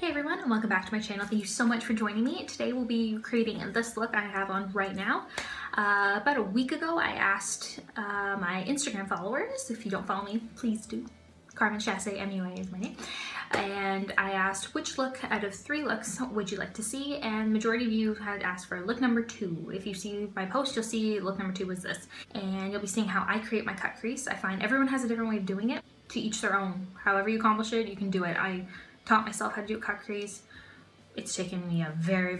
Hey everyone, and welcome back to my channel. Thank you so much for joining me. Today we'll be creating this look I have on right now. About a week ago I asked my Instagram followers, if you don't follow me, please do. Carmen, Chasse, MUA is my name. And I asked which look out of 3 looks would you like to see, and majority of you had asked for look number 2. If you see my post, you'll see look number 2 was this. And you'll be seeing how I create my cut crease. I find everyone has a different way of doing it. To each their own. However you accomplish it, you can do it. I taught myself how to do a cut crease. It's taken me a very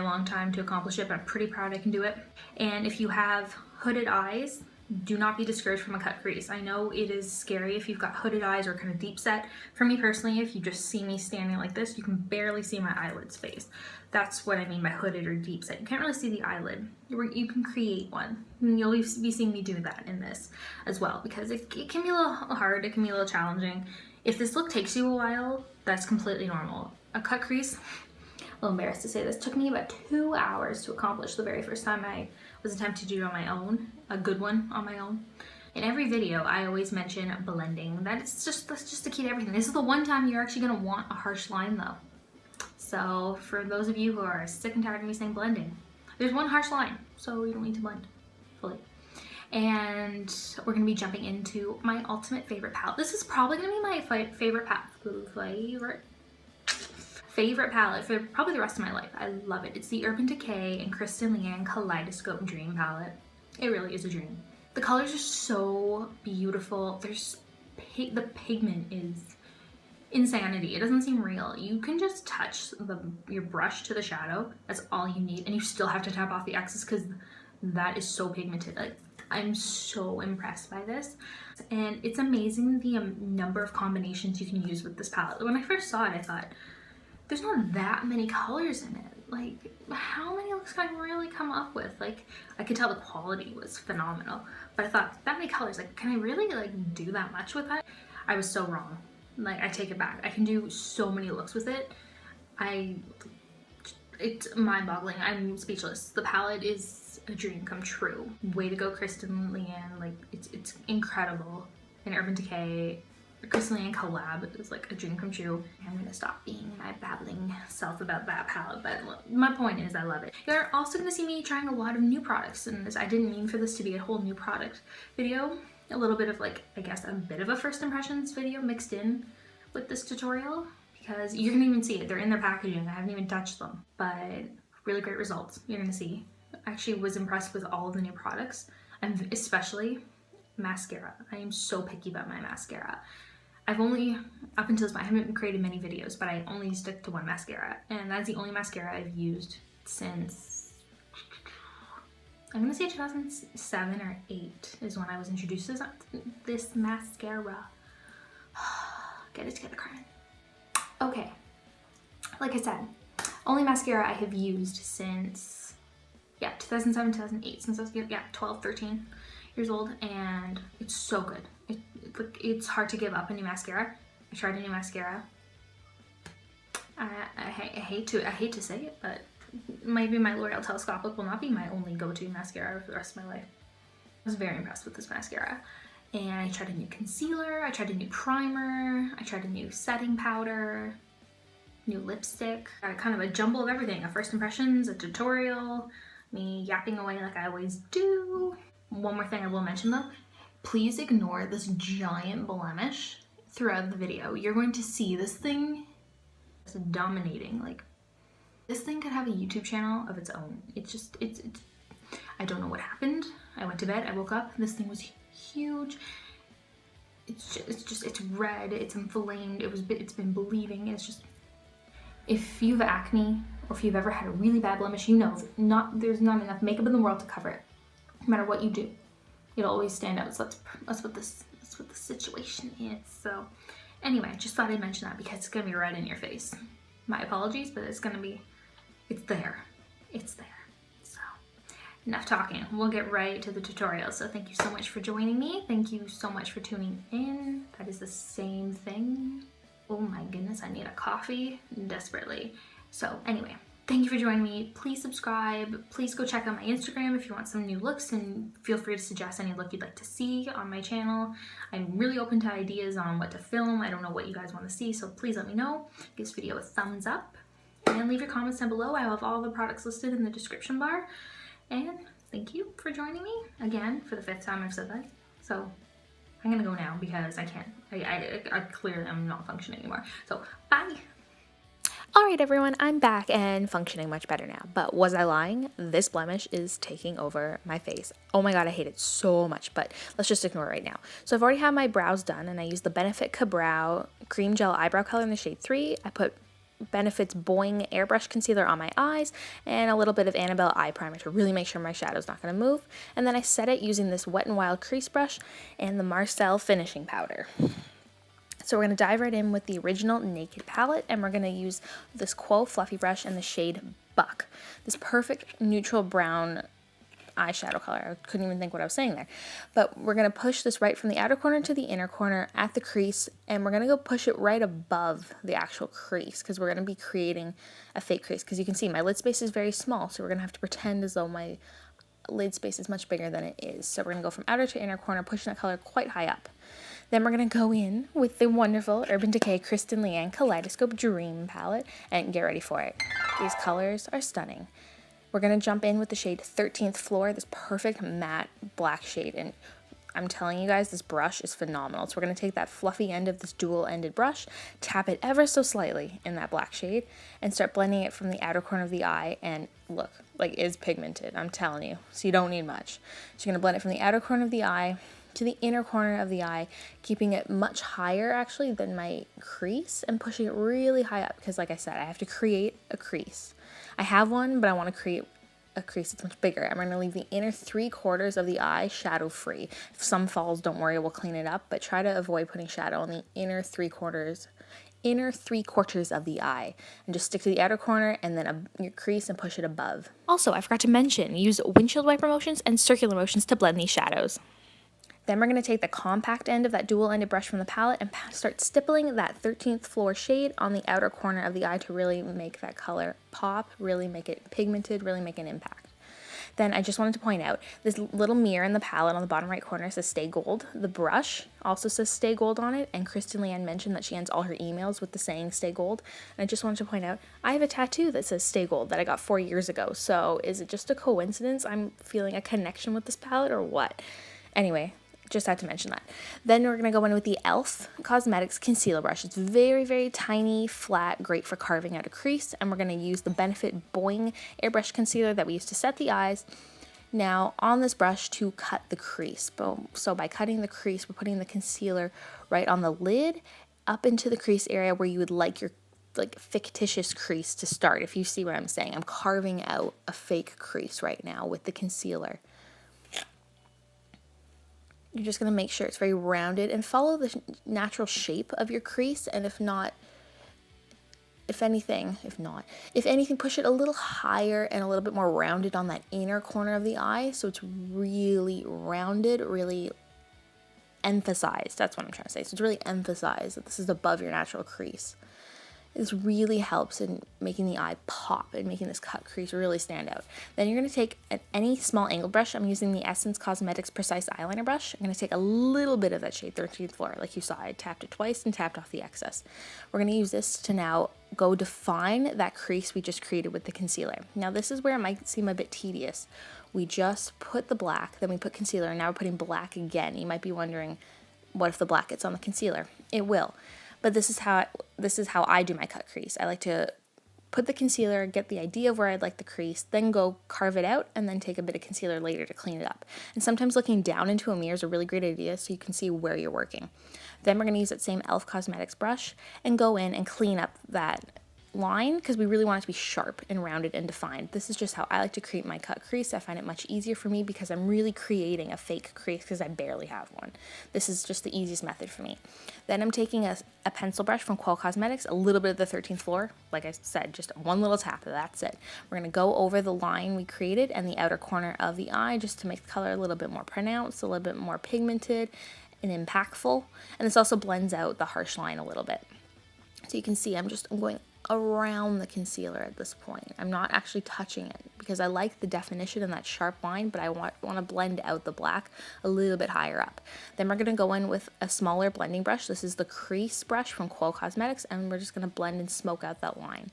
long time to accomplish it, but I'm pretty proud I can do it. And if you have hooded eyes, do not be discouraged from a cut crease. I know it is scary if you've got hooded eyes or kind of deep set. For me personally, if you just see me standing like this, you can barely see my eyelid's face. That's what I mean by hooded or deep set. You can't really see the eyelid. You can create one. And you'll be seeing me do that in this as well, because it can be a little hard, it can be a little challenging. If this look takes you a while, that's completely normal. A cut crease, a little embarrassed to say this, took me about 2 hours to accomplish the very first time I was attempting to do it on my own, a good one on my own. In every video, I always mention blending. That's just the key to everything. This is the one time you're actually gonna want a harsh line though. So for those of you who are sick and tired of me saying blending, there's one harsh line, so you don't need to blend fully. And we're gonna be jumping into my ultimate favorite palette. This is probably gonna be my favorite palette for probably the rest of my life. I love it. It's the Urban Decay and Kristen Leanne Kaleidoscope Dream palette. It really is a dream. The colors are so beautiful. The pigment is insanity. It doesn't seem real. You can just touch your brush to the shadow. That's all you need, and you still have to tap off the excess because that is so pigmented. Like, I'm so impressed by this, and it's amazing the number of combinations you can use with this palette. When I first saw it, I thought, there's not that many colors in it. Like, how many looks can I really come up with? Like, I could tell the quality was phenomenal, but I thought, that many colors, like, can I really like do that much with that? I was so wrong. Like, I take it back. I can do so many looks with it. It's mind-boggling. I'm speechless. The palette is a dream come true. Way to go, Kristen Leanne. Like, it's incredible. And Urban Decay, Kristen Leanne collab is like a dream come true. I'm gonna stop being my babbling self about that palette, but my point is I love it. You're also gonna see me trying a lot of new products in this. I didn't mean for this to be a whole new product video. A little bit of, like, I guess a bit of a first impressions video mixed in with this tutorial, because you can even see it. They're in their packaging. I haven't even touched them, but really great results you're gonna see. I actually was impressed with all of the new products, and especially mascara. I am so picky about my mascara. I've only, up until this point, I haven't created many videos, but I only stick to one mascara, and that's the only mascara I've used since, I'm gonna say 2007 or 8 is when I was introduced to this mascara. Get it together, Carmen. Okay, like I said, only mascara I have used since, 2007, 2008, since I was, 12, 13 years old, and it's so good. It's hard to give up a new mascara. I tried a new mascara. I hate to say it, but maybe my Loreal Telescopic will not be my only go-to mascara for the rest of my life. I was very impressed with this mascara. And I tried a new concealer, I tried a new primer, I tried a new setting powder, new lipstick, kind of a jumble of everything. A first impressions, a tutorial, me yapping away like I always do. One more thing I will mention though, please ignore this giant blemish throughout the video. You're going to see this thing just dominating. Like, this thing could have a YouTube channel of its own. It's I don't know what happened. I went to bed, I woke up, this thing was huge. It's red, it's inflamed, it's been bleeding. It's just, if you have acne or if you've ever had a really bad blemish, you know there's not enough makeup in the world to cover it. No matter what you do, it'll always stand out. So that's what the situation is. So anyway, just thought I'd mention that because it's gonna be red in your face. My apologies, but it's there. It's there. So enough talking. We'll get right to the tutorial. So thank you so much for joining me. Thank you so much for tuning in. That is the same thing. Oh my goodness, I need a coffee desperately. So anyway, Thank you for joining me. Please subscribe. Please go check out my Instagram if you want some new looks, and feel free to suggest any look you'd like to see on my channel. I'm really open to ideas on what to film. I don't know what you guys want to see, so please let me know. Give this video a thumbs up and leave your comments down below. I have all the products listed in the description bar. And thank you for joining me again for the 5th time I've said that. So I'm gonna go now because I can't. I clearly am not functioning anymore. So bye. Alright everyone, I'm back and functioning much better now, but was I lying? This blemish is taking over my face. Oh my god, I hate it so much, but let's just ignore it right now. So I've already had my brows done, and I used the Benefit Brow Cream Gel Eyebrow Color in the shade 3. I put Benefit's Boi-ing Airbrush Concealer on my eyes, and a little bit of Annabelle Eye Primer to really make sure my shadow's not going to move. And then I set it using this Wet n Wild Crease Brush and the Marcelle Finishing Powder. So we're going to dive right in with the original Naked palette, and we're going to use this Quo Fluffy Brush in the shade Buck. This perfect neutral brown eyeshadow color. I couldn't even think what I was saying there. But we're going to push this right from the outer corner to the inner corner at the crease, and we're going to go push it right above the actual crease because we're going to be creating a fake crease. Because you can see my lid space is very small, so we're going to have to pretend as though my lid space is much bigger than it is. So we're going to go from outer to inner corner, pushing that color quite high up. Then we're going to go in with the wonderful Urban Decay Kristen Leanne Kaleidoscope Dream palette, and get ready for it. These colors are stunning. We're going to jump in with the shade 13th Floor, this perfect matte black shade, and I'm telling you guys, this brush is phenomenal. So we're going to take that fluffy end of this dual-ended brush, tap it ever so slightly in that black shade, and start blending it from the outer corner of the eye, and look, like it's pigmented, I'm telling you, so you don't need much. So you're going to blend it from the outer corner of the eye to the inner corner of the eye, keeping it much higher actually than my crease and pushing it really high up because, like I said, I have to create a crease. I have one, but I want to create a crease that's much bigger. I'm going to leave the inner 3/4 of the eye shadow free. If some falls, don't worry, we'll clean it up, but try to avoid putting shadow on the inner 3/4 of the eye, and just stick to the outer corner and then your crease and push it above. Also, I forgot to mention, use windshield wiper motions and circular motions to blend these shadows. Then we're going to take the compact end of that dual-ended brush from the palette and start stippling that 13th Floor shade on the outer corner of the eye to really make that color pop, really make it pigmented, really make an impact. Then I just wanted to point out, this little mirror in the palette on the bottom right corner says Stay Gold. The brush also says Stay Gold on it, and Kristen Leanne mentioned that she ends all her emails with the saying Stay Gold. And I just wanted to point out, I have a tattoo that says Stay Gold that I got 4 years ago, so is it just a coincidence I'm feeling a connection with this palette or what? Anyway, just had to mention that. Then we're going to go in with the e.l.f. Cosmetics Concealer Brush. It's very, very tiny, flat, great for carving out a crease. And we're going to use the Benefit Boi-ing Airbrush Concealer that we used to set the eyes now on this brush to cut the crease. So by cutting the crease, we're putting the concealer right on the lid up into the crease area where you would like your fictitious crease to start. If you see what I'm saying, I'm carving out a fake crease right now with the concealer. You're just going to make sure it's very rounded and follow the natural shape of your crease, and if anything, push it a little higher and a little bit more rounded on that inner corner of the eye so it's really rounded, really emphasized. That's what I'm trying to say. So it's really emphasized that this is above your natural crease. This really helps in making the eye pop and making this cut crease really stand out. Then you're going to take any small angled brush. I'm using the Essence Cosmetics Precise Eyeliner Brush. I'm going to take a little bit of that shade 13th Floor. Like you saw, I tapped it twice and tapped off the excess. We're going to use this to now go define that crease we just created with the concealer. Now this is where it might seem a bit tedious. We just put the black, then we put concealer, and now we're putting black again. You might be wondering, what if the black gets on the concealer? It will. But this is how I do my cut crease. I like to put the concealer, get the idea of where I'd like the crease, then go carve it out, and then take a bit of concealer later to clean it up. And sometimes looking down into a mirror is a really great idea so you can see where you're working. Then we're going to use that same e.l.f. Cosmetics brush and go in and clean up that line because we really want it to be sharp and rounded and defined. This is just how I like to create my cut crease. I find it much easier for me because I'm really creating a fake crease because I barely have one. This is just the easiest method for me. Then I'm taking a pencil brush from Quo Cosmetics, a little bit of the 13th Floor. Like I said, just one little tap, that's it. We're going to go over the line we created and the outer corner of the eye just to make the color a little bit more pronounced, a little bit more pigmented and impactful. And this also blends out the harsh line a little bit. So you can see I'm going around the concealer at this point. I'm not actually touching it because I like the definition and that sharp line, but I want to blend out the black a little bit higher up. Then we're going to go in with a smaller blending brush. This is the Crease Brush from Quo Cosmetics, and we're just going to blend and smoke out that line.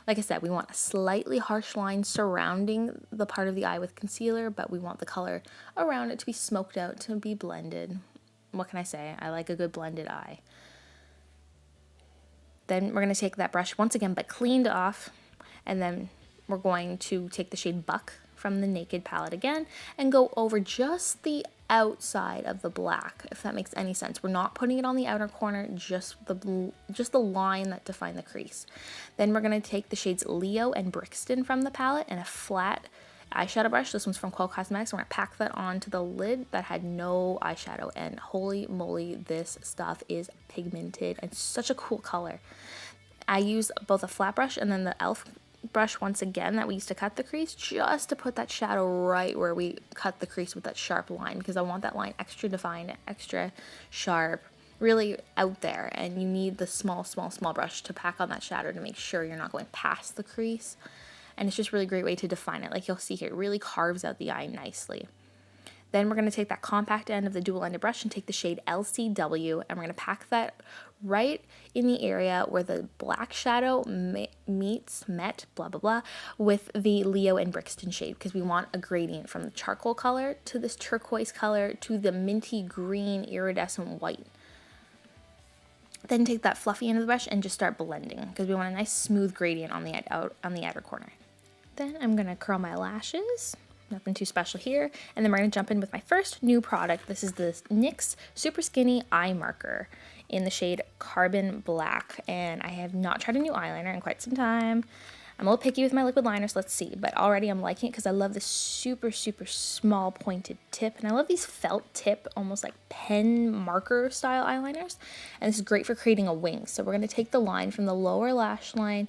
Like I said, we want a slightly harsh line surrounding the part of the eye with concealer, but we want the color around it to be smoked out, to be blended. What can I say? I like a good blended eye. Then we're going to take that brush once again, but cleaned off, and then we're going to take the shade Buck from the Naked palette again and go over just the outside of the black, if that makes any sense. We're not putting it on the outer corner, just the line that defined the crease. Then we're going to take the shades Leo and Brixton from the palette and a flat eyeshadow brush. This one's from Quo Cosmetics. We're going to pack that onto the lid that had no eyeshadow, and holy moly, this stuff is pigmented and such a cool color. I use both a flat brush and then the e.l.f. brush once again that we used to cut the crease, just to put that shadow right where we cut the crease with that sharp line, because I want that line extra defined, extra sharp, really out there, and you need the small brush to pack on that shadow to make sure you're not going past the crease. And it's just a really great way to define it. Like you'll see here, it really carves out the eye nicely. Then we're going to take that compact end of the dual-ended brush and take the shade LCW, and we're going to pack that right in the area where the black shadow met, blah, blah, blah, with the Leo and Brixton shade, because we want a gradient from the charcoal color to this turquoise color to the minty green iridescent white. Then take that fluffy end of the brush and just start blending, because we want a nice smooth gradient on the outer corner. Then I'm going to curl my lashes. Nothing too special here. And then we're going to jump in with my first new product. This is the NYX Super Skinny Eye Marker in the shade Carbon Black. And I have not tried a new eyeliner in quite some time. I'm a little picky with my liquid liner, so let's see. But already I'm liking it because I love this super small pointed tip. And I love these felt tip, almost like pen marker style eyeliners. And this is great for creating a wing. So we're going to take the line from the lower lash line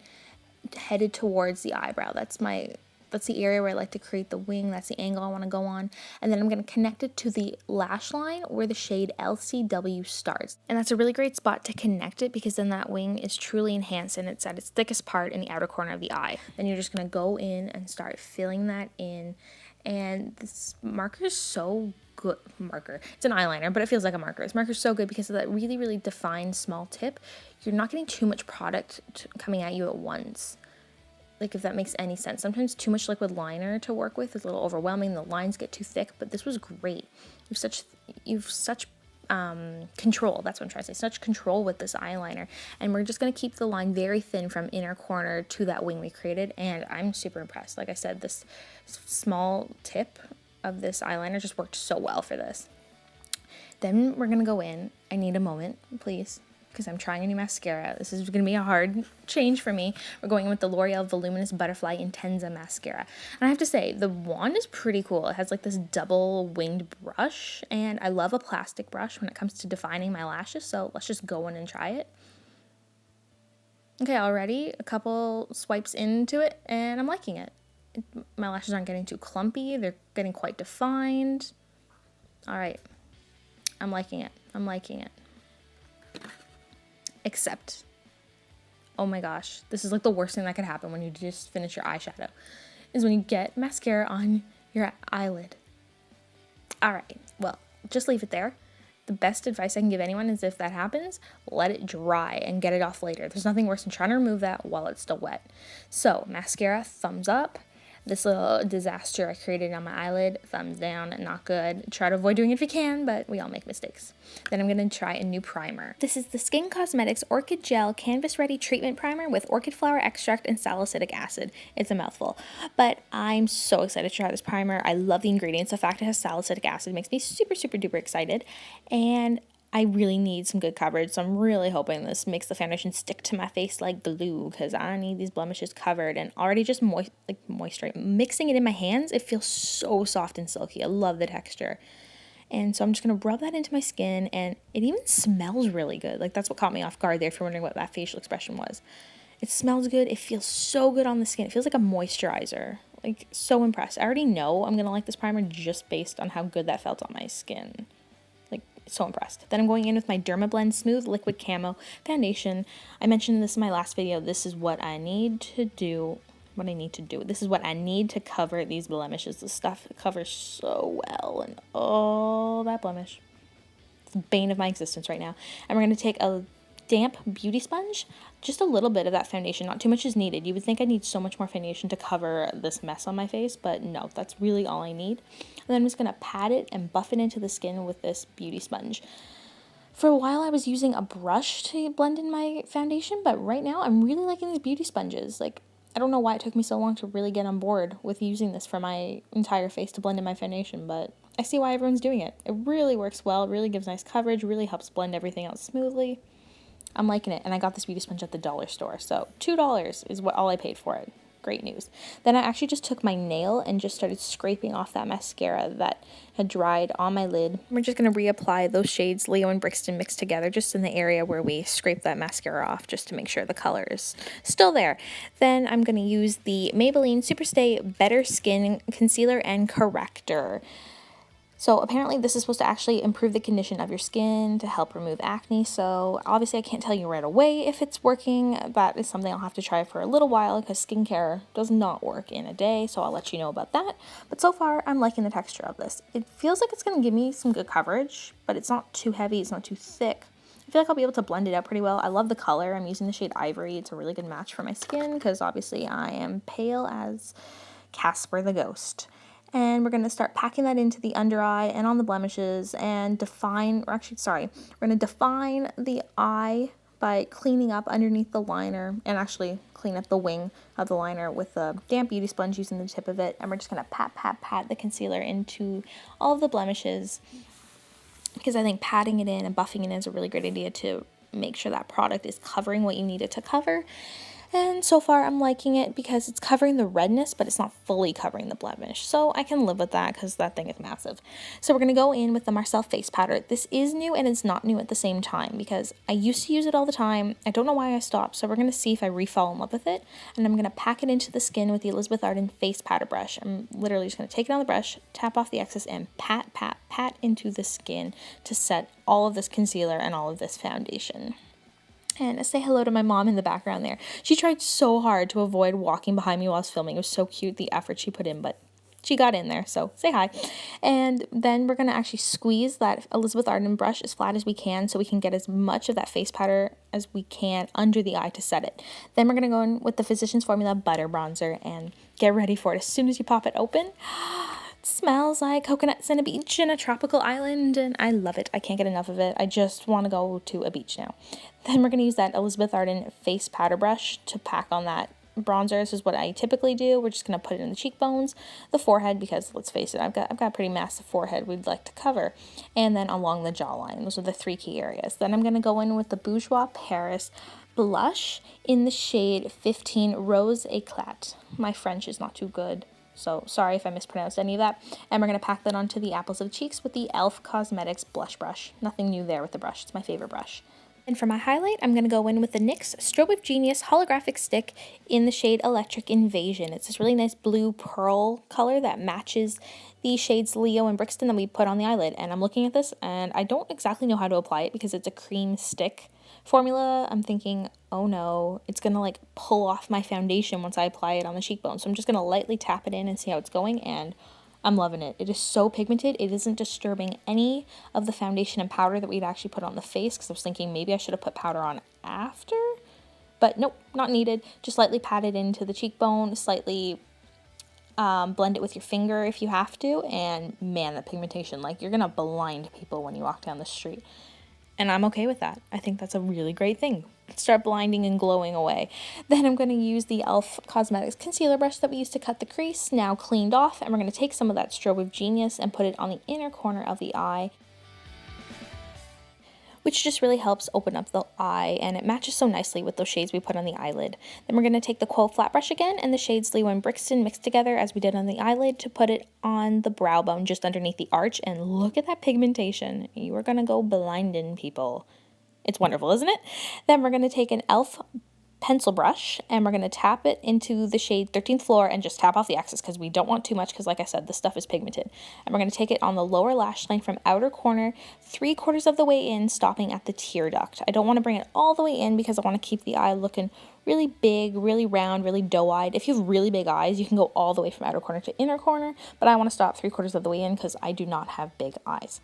headed towards the eyebrow. That's the area where I like to create the wing. That's the angle I want to go on. And then I'm going to connect it to the lash line where the shade LCW starts. And that's a really great spot to connect it, because then that wing is truly enhanced and it's at its thickest part in the outer corner of the eye. Then you're just going to go in and start filling that in. And this marker is so good. It's an eyeliner, but it feels like a marker. This marker is so good because of that really defined small tip. You're not getting too much product coming at you at once. Like, if that makes any sense. Sometimes too much liquid liner to work with is a little overwhelming. The lines get too thick, but this was great. You've such control. That's what I'm trying to say. Such control with this eyeliner. And we're just going to keep the line very thin from inner corner to that wing we created. And I'm super impressed. Like I said, this small tip of this eyeliner just worked so well for this. Then we're going to go in. I need a moment, please, because I'm trying a new mascara. This is going to be a hard change for me. We're going in with the L'Oreal Voluminous Butterfly Intenza mascara. And I have to say, the wand is pretty cool. It has like this double winged brush, and I love a plastic brush when it comes to defining my lashes, so let's just go in and try it. Okay, already a couple swipes into it, and I'm liking it. My lashes aren't getting too clumpy. They're getting quite defined. All right. I'm liking it. I'm liking it. Except, oh my gosh, this is like the worst thing that could happen when you just finish your eyeshadow, is when you get mascara on your eyelid. All right, well, just leave it there. The best advice I can give anyone is, if that happens, let it dry and get it off later. There's nothing worse than trying to remove that while it's still wet. So, mascara, thumbs up. This little disaster I created on my eyelid, thumbs down, not good. Try to avoid doing it if you can, but we all make mistakes. Then I'm going to try a new primer. This is the Skinn Cosmetics Orchid Gel Canvas Ready Treatment Primer with orchid flower extract and salicylic acid. It's a mouthful, but I'm so excited to try this primer. I love the ingredients. The fact it has salicylic acid makes me super duper excited, and I really need some good coverage, so I'm really hoping this makes the foundation stick to my face like glue, because I need these blemishes covered. And already just moisturizing, mixing it in my hands, it feels so soft and silky. I love the texture. And so I'm just going to rub that into my skin, and it even smells really good. Like, that's what caught me off guard there, if you're wondering what that facial expression was. It smells good. It feels so good on the skin. It feels like a moisturizer. Like, so impressed. I already know I'm going to like this primer just based on how good that felt on my skin. Like, So impressed. Then I'm going in with my Dermablend Smooth Liquid Camo Foundation. I mentioned this in my last video. This is what I need to do. This is what I need to cover these blemishes. This stuff covers so well, and oh, that blemish. It's the bane of my existence right now. And we're going to take a damp beauty sponge, just a little bit of that foundation, not too much is needed. You would think I need so much more foundation to cover this mess on my face, but no, that's really all I need. And then I'm just going to pat it and buff it into the skin with this beauty sponge. For a while I was using a brush to blend in my foundation, but right now I'm really liking these beauty sponges. Like, I don't know why it took me so long to really get on board with using this for my entire face to blend in my foundation, but I see why everyone's doing it. It really works well, really gives nice coverage, really helps blend everything out smoothly. I'm liking it, and I got this beauty sponge at the dollar store, so $2 is all I paid for it. Great news. Then I actually just took my nail and just started scraping off that mascara that had dried on my lid. We're just going to reapply those shades Leo and Brixton mixed together just in the area where we scraped that mascara off, just to make sure the color is still there. Then I'm going to use the Maybelline Superstay Better Skin Concealer and Corrector. So apparently this is supposed to actually improve the condition of your skin to help remove acne. So obviously I can't tell you right away if it's working. That is something I'll have to try for a little while because skincare does not work in a day. So I'll let you know about that. But so far I'm liking the texture of this. It feels like it's going to give me some good coverage, but it's not too heavy. It's not too thick. I feel like I'll be able to blend it out pretty well. I love the color. I'm using the shade Ivory. It's a really good match for my skin because obviously I am pale as Casper the Ghost. And we're going to start packing that into the under eye and on the blemishes and we're going to define the eye by cleaning up underneath the liner and actually clean up the wing of the liner with a damp beauty sponge using the tip of it. And we're just going to pat the concealer into all of the blemishes because I think patting it in and buffing it in is a really great idea to make sure that product is covering what you need it to cover. And so far I'm liking it because it's covering the redness, but it's not fully covering the blemish. So I can live with that because that thing is massive. So we're going to go in with the Marcelle face powder. This is new and it's not new at the same time because I used to use it all the time. I don't know why I stopped. So we're going to see if I re-fall in love with it. And I'm going to pack it into the skin with the Elizabeth Arden face powder brush. I'm literally just going to take it on the brush, tap off the excess, and pat into the skin to set all of this concealer and all of this foundation. And say hello to my mom in the background there. She tried so hard to avoid walking behind me while I was filming. It was so cute, the effort she put in, but she got in there, so say hi. And then we're going to actually squeeze that Elizabeth Arden brush as flat as we can so we can get as much of that face powder as we can under the eye to set it. Then we're going to go in with the Physicians Formula Butter Bronzer and get ready for it. As soon as you pop it open, it smells like coconuts and a beach in a tropical island, and I love it. I can't get enough of it. I just want to go to a beach now. Then we're going to use that Elizabeth Arden face powder brush to pack on that bronzer. This is what I typically do. We're just going to put it in the cheekbones, the forehead, because let's face it, I've got a pretty massive forehead we'd like to cover, and then along the jawline. Those are the three key areas. Then I'm going to go in with the Bourjois Paris blush in the shade 15 Rose Eclat. My French is not too good, so sorry if I mispronounced any of that. And we're going to pack that onto the apples of the cheeks with the e.l.f. Cosmetics blush brush. Nothing new there with the brush. It's my favorite brush. And for my highlight, I'm going to go in with the NYX Strobe of Genius holographic stick in the shade Electric Invasion. It's this really nice blue pearl color that matches the shades Leo and Brixton that we put on the eyelid. And I'm looking at this and I don't exactly know how to apply it because it's a cream stick formula. I'm thinking, oh no, it's going to like pull off my foundation once I apply it on the cheekbone. So I'm just going to lightly tap it in and see how it's going, and I'm loving it. It is so pigmented. It isn't disturbing any of the foundation and powder that we'd actually put on the face, because I was thinking maybe I should have put powder on after, but nope, not needed. Just lightly pat it into the cheekbone, slightly blend it with your finger if you have to, and man, the pigmentation, like you're gonna blind people when you walk down the street. And I'm okay with that. I think that's a really great thing. Start blinding and glowing away. Then I'm going to use the e.l.f. Cosmetics concealer brush that we used to cut the crease, now cleaned off, and we're going to take some of that Strobe of Genius and put it on the inner corner of the eye, which just really helps open up the eye, and it matches so nicely with those shades we put on the eyelid. Then we're going to take the Quo flat brush again and the shades Leo and Brixton mixed together as we did on the eyelid to put it on the brow bone just underneath the arch, and look at that pigmentation. You are going to go blinding people. It's wonderful, isn't it? Then we're going to take an e.l.f. Pencil Brush, and we're going to tap it into the shade 13th Floor and just tap off the excess because we don't want too much because, like I said, this stuff is pigmented. And we're going to take it on the lower lash line from outer corner, 3/4 of the way in, stopping at the tear duct. I don't want to bring it all the way in because I want to keep the eye looking really big, really round, really doe-eyed. If you have really big eyes, you can go all the way from outer corner to inner corner, but I want to stop 3/4 of the way in because I do not have big eyes.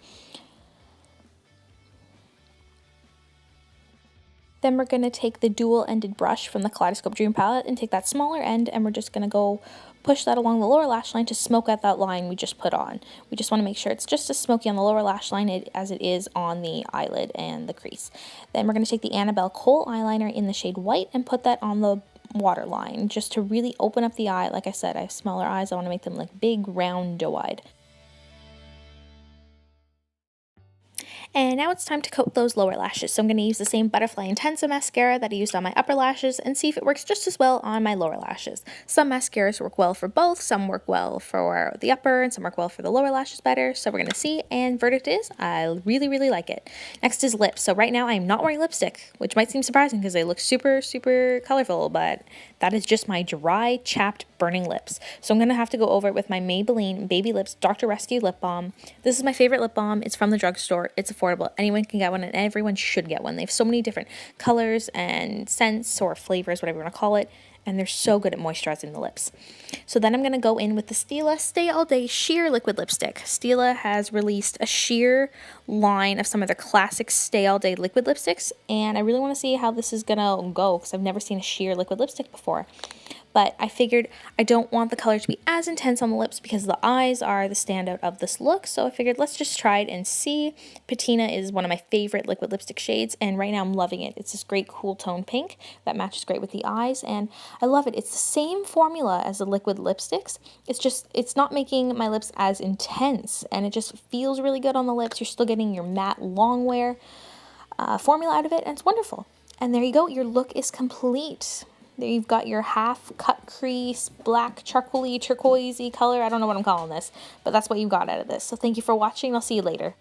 Then we're going to take the dual-ended brush from the Kaleidoscope Dream Palette and take that smaller end, and we're just going to go push that along the lower lash line to smoke out that line we just put on. We just want to make sure it's just as smoky on the lower lash line as it is on the eyelid and the crease. Then we're going to take the Annabelle Kohl eyeliner in the shade White and put that on the waterline just to really open up the eye. Like I said, I have smaller eyes. I want to make them look big, round, doe-eyed. And now it's time to coat those lower lashes. So I'm going to use the same Butterfly Intenza mascara that I used on my upper lashes and see if it works just as well on my lower lashes. Some mascaras work well for both, some work well for the upper, and some work well for the lower lashes better. So we're going to see, and verdict is, I really, really like it. Next is lips. So right now I'm not wearing lipstick, which might seem surprising because they look super, super colorful, but that is just my dry, chapped, burning lips. So I'm going to have to go over it with my Maybelline Baby Lips Dr. Rescue Lip Balm. This is my favorite lip balm. It's from the drugstore. It's affordable. Anyone can get one, and everyone should get one. They have so many different colors and scents or flavors, whatever you want to call it, and they're so good at moisturizing the lips. So then I'm going to go in with the Stila Stay All Day Sheer Liquid Lipstick. Stila has released a sheer line of some of their classic Stay All Day liquid lipsticks, and I really want to see how this is going to go because I've never seen a sheer liquid lipstick before. But I figured I don't want the color to be as intense on the lips because the eyes are the standout of this look. So I figured let's just try it and see. Patina is one of my favorite liquid lipstick shades, and right now I'm loving it. It's this great cool tone pink that matches great with the eyes, and I love it. It's the same formula as the liquid lipsticks. It's not making my lips as intense, and it just feels really good on the lips. You're still getting your matte long wear formula out of it, and it's wonderful. And there you go. Your look is complete. There you've got your half cut crease, black charcoaly, turquoisey color. I don't know what I'm calling this, but that's what you got out of this. So thank you for watching. I'll see you later.